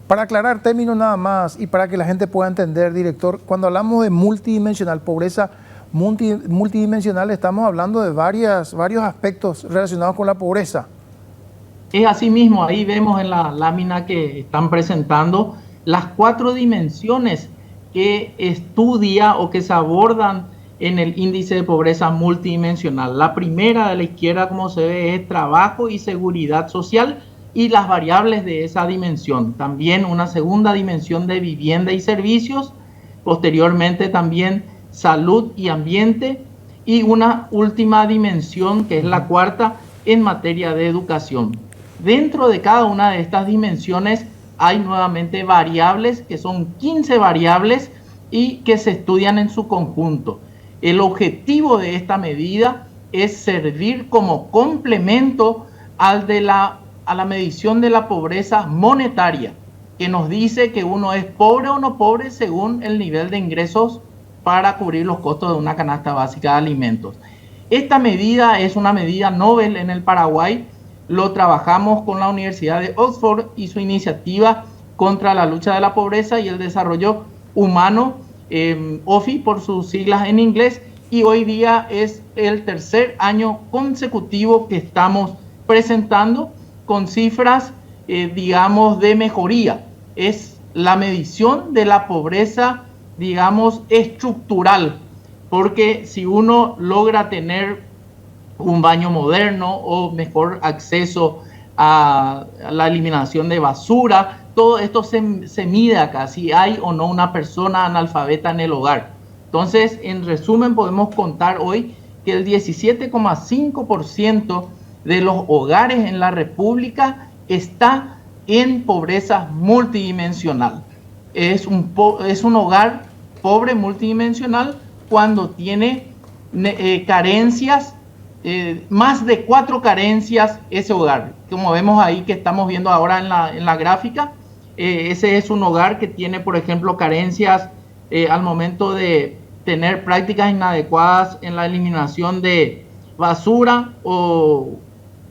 Para aclarar términos nada más y para que la gente pueda entender, director, cuando hablamos de multidimensional, pobreza multidimensional, estamos hablando de varios aspectos relacionados con la pobreza. Es así mismo, ahí vemos en la lámina que están presentando las 4 dimensiones que estudia o que se abordan en el índice de pobreza multidimensional. La primera de la izquierda, como se ve, es trabajo y seguridad social y las variables de esa dimensión. También una segunda dimensión de vivienda y servicios, posteriormente también salud y ambiente, y una última dimensión que es la cuarta en materia de educación. Dentro de cada una de estas dimensiones hay nuevamente variables, que son 15 variables y que se estudian en su conjunto. El objetivo de esta medida es servir como complemento a la medición de la pobreza monetaria, que nos dice que uno es pobre o no pobre según el nivel de ingresos para cubrir los costos de una canasta básica de alimentos. Esta medida es una medida Nobel en el Paraguay. Lo trabajamos con la Universidad de Oxford y su iniciativa contra la lucha de la pobreza y el desarrollo humano, OFI por sus siglas en inglés, y hoy día es el tercer año consecutivo que estamos presentando con cifras, digamos, de mejoría. Es la medición de la pobreza, digamos, estructural, porque si uno logra tener un baño moderno o mejor acceso a la eliminación de basura, todo esto se mide acá, si hay o no una persona analfabeta en el hogar. Entonces, en resumen, podemos contar hoy que el 17,5% de los hogares en la República está en pobreza multidimensional. Es un hogar pobre multidimensional cuando tiene carencias, más de 4 carencias ese hogar. Como vemos ahí que estamos viendo ahora en la gráfica, ese es un hogar que tiene, por ejemplo, carencias al momento de tener prácticas inadecuadas en la eliminación de basura,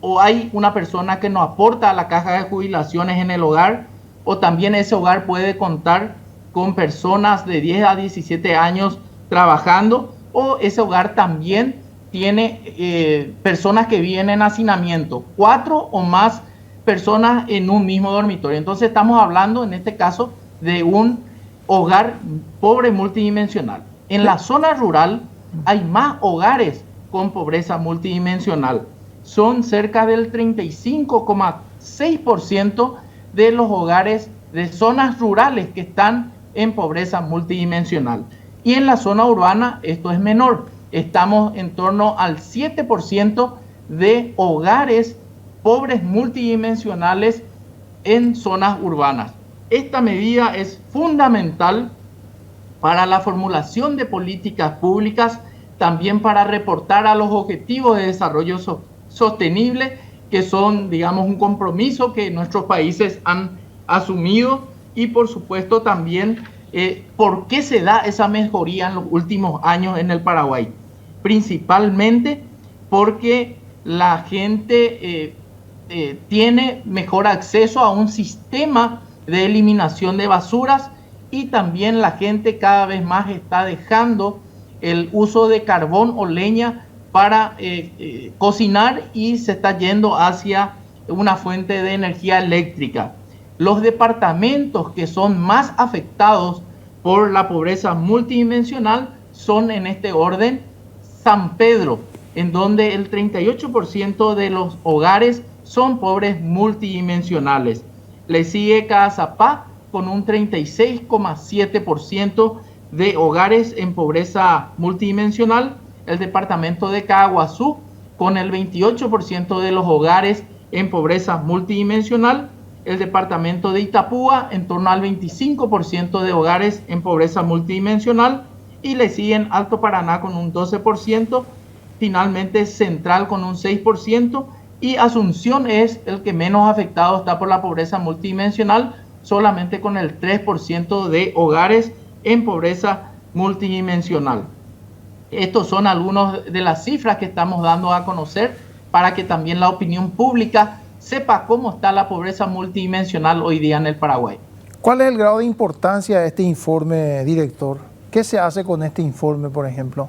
o hay una persona que no aporta a la caja de jubilaciones en el hogar, o también ese hogar puede contar con personas de 10 a 17 años trabajando, o ese hogar también tiene personas que viven en hacinamiento, 4 o más personas en un mismo dormitorio. Entonces estamos hablando en este caso de un hogar pobre multidimensional. En la zona rural hay más hogares con pobreza multidimensional. Son cerca del 35,6% de los hogares de zonas rurales que están en pobreza multidimensional. Y en la zona urbana esto es menor. Estamos en torno al 7% de hogares pobres multidimensionales en zonas urbanas. Esta medida es fundamental para la formulación de políticas públicas, también para reportar a los objetivos de desarrollo sostenible, que son, digamos, un compromiso que nuestros países han asumido, y por supuesto también por qué se da esa mejoría en los últimos años en el Paraguay. Principalmente porque la gente tiene mejor acceso a un sistema de eliminación de basuras, y también la gente cada vez más está dejando el uso de carbón o leña para cocinar y se está yendo hacia una fuente de energía eléctrica. Los departamentos que son más afectados por la pobreza multidimensional son en este orden: San Pedro, en donde el 38% de los hogares son pobres multidimensionales. Le sigue Caazapá con un 36,7% de hogares en pobreza multidimensional. El departamento de Caaguazú con el 28% de los hogares en pobreza multidimensional. El departamento de Itapúa en torno al 25% de hogares en pobreza multidimensional. Y le siguen Alto Paraná con un 12%, finalmente Central con un 6%, y Asunción es el que menos afectado está por la pobreza multidimensional, solamente con el 3% de hogares en pobreza multidimensional. Estos son algunas de las cifras que estamos dando a conocer para que también la opinión pública sepa cómo está la pobreza multidimensional hoy día en el Paraguay. ¿Cuál es el grado de importancia de este informe, director? ¿Qué se hace con este informe, por ejemplo?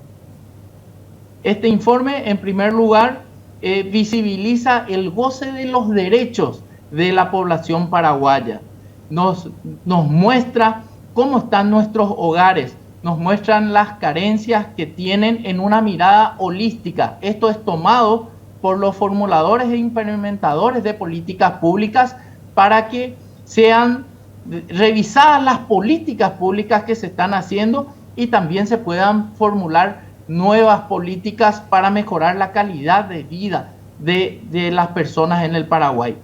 Este informe, en primer lugar, visibiliza el goce de los derechos de la población paraguaya. Nos muestra cómo están nuestros hogares, nos muestran las carencias que tienen en una mirada holística. Esto es tomado por los formuladores e implementadores de políticas públicas para que sean revisadas las políticas públicas que se están haciendo y también se puedan formular nuevas políticas para mejorar la calidad de vida de las personas en el Paraguay.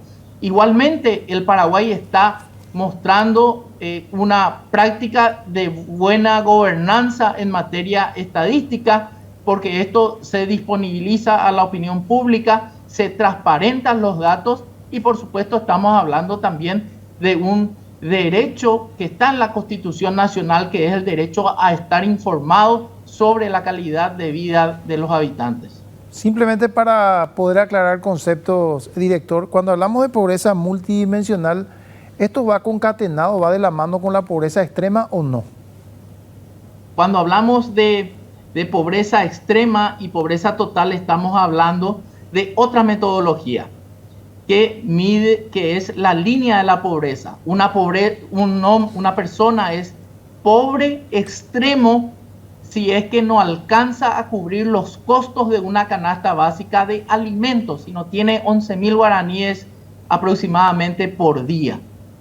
Igualmente, el Paraguay está mostrando una práctica de buena gobernanza en materia estadística, porque esto se disponibiliza a la opinión pública, se transparentan los datos y por supuesto estamos hablando también de un derecho que está en la Constitución Nacional, que es el derecho a estar informado sobre la calidad de vida de los habitantes. Simplemente para poder aclarar conceptos, director, cuando hablamos de pobreza multidimensional, ¿esto va concatenado, va de la mano con la pobreza extrema o no? Cuando hablamos de pobreza extrema y pobreza total, estamos hablando de otra metodología que mide, que es la línea de la pobreza. Una persona es pobre extremo si es que no alcanza a cubrir los costos de una canasta básica de alimentos, si no tiene 11.000 guaraníes aproximadamente por día.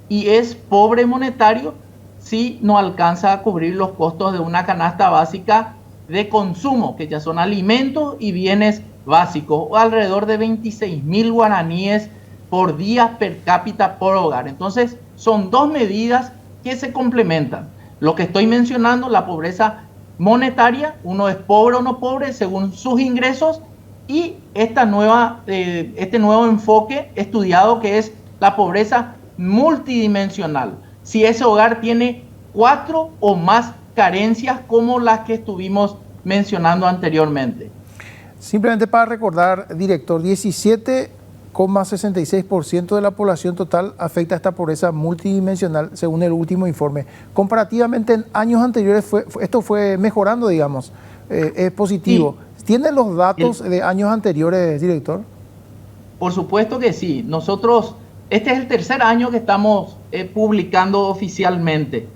Y es pobre monetario si no alcanza a cubrir los costos de una canasta básica de consumo, que ya son alimentos y bienes básicos, o alrededor de 26.000 guaraníes por día per cápita por hogar. Entonces, son dos medidas que se complementan. Lo que estoy mencionando, la pobreza monetaria, uno es pobre o no pobre según sus ingresos, y este nuevo enfoque estudiado que es la pobreza multidimensional. Si ese hogar tiene 4 o más carencias como las que estuvimos mencionando anteriormente. Simplemente para recordar, director, 17,66% de la población total afecta a esta pobreza multidimensional según el último informe. Comparativamente en años anteriores esto fue mejorando, digamos, es positivo. Sí. ¿Tiene los datos de años anteriores, director? Por supuesto que sí. Nosotros, este es el tercer año que estamos publicando oficialmente.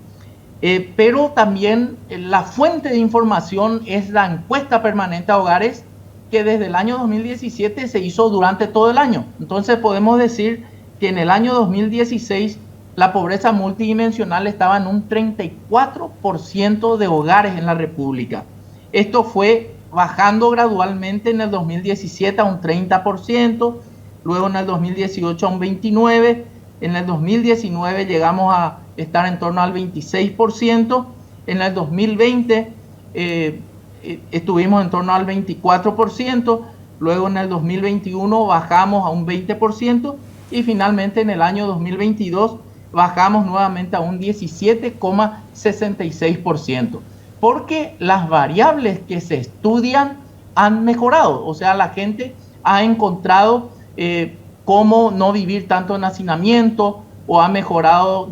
Pero también la fuente de información es la encuesta permanente a hogares, que desde el año 2017 se hizo durante todo el año. Entonces podemos decir que en el año 2016 la pobreza multidimensional estaba en un 34% de hogares en la República. Esto fue bajando gradualmente en el 2017 a un 30%, luego en el 2018 a un 29%, en el 2019 llegamos a estar en torno al 26%, en el 2020 estuvimos en torno al 24%, luego en el 2021 bajamos a un 20% y finalmente en el año 2022 bajamos nuevamente a un 17,66%, porque las variables que se estudian han mejorado, o sea, la gente ha encontrado cómo no vivir tanto en hacinamiento, o ha mejorado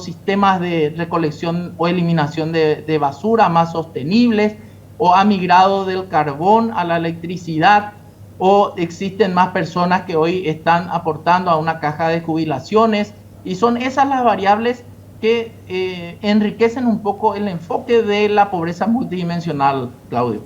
sistemas de recolección o eliminación de basura más sostenibles, o ha migrado del carbón a la electricidad, o existen más personas que hoy están aportando a una caja de jubilaciones, y son esas las variables que enriquecen un poco el enfoque de la pobreza multidimensional, Claudio.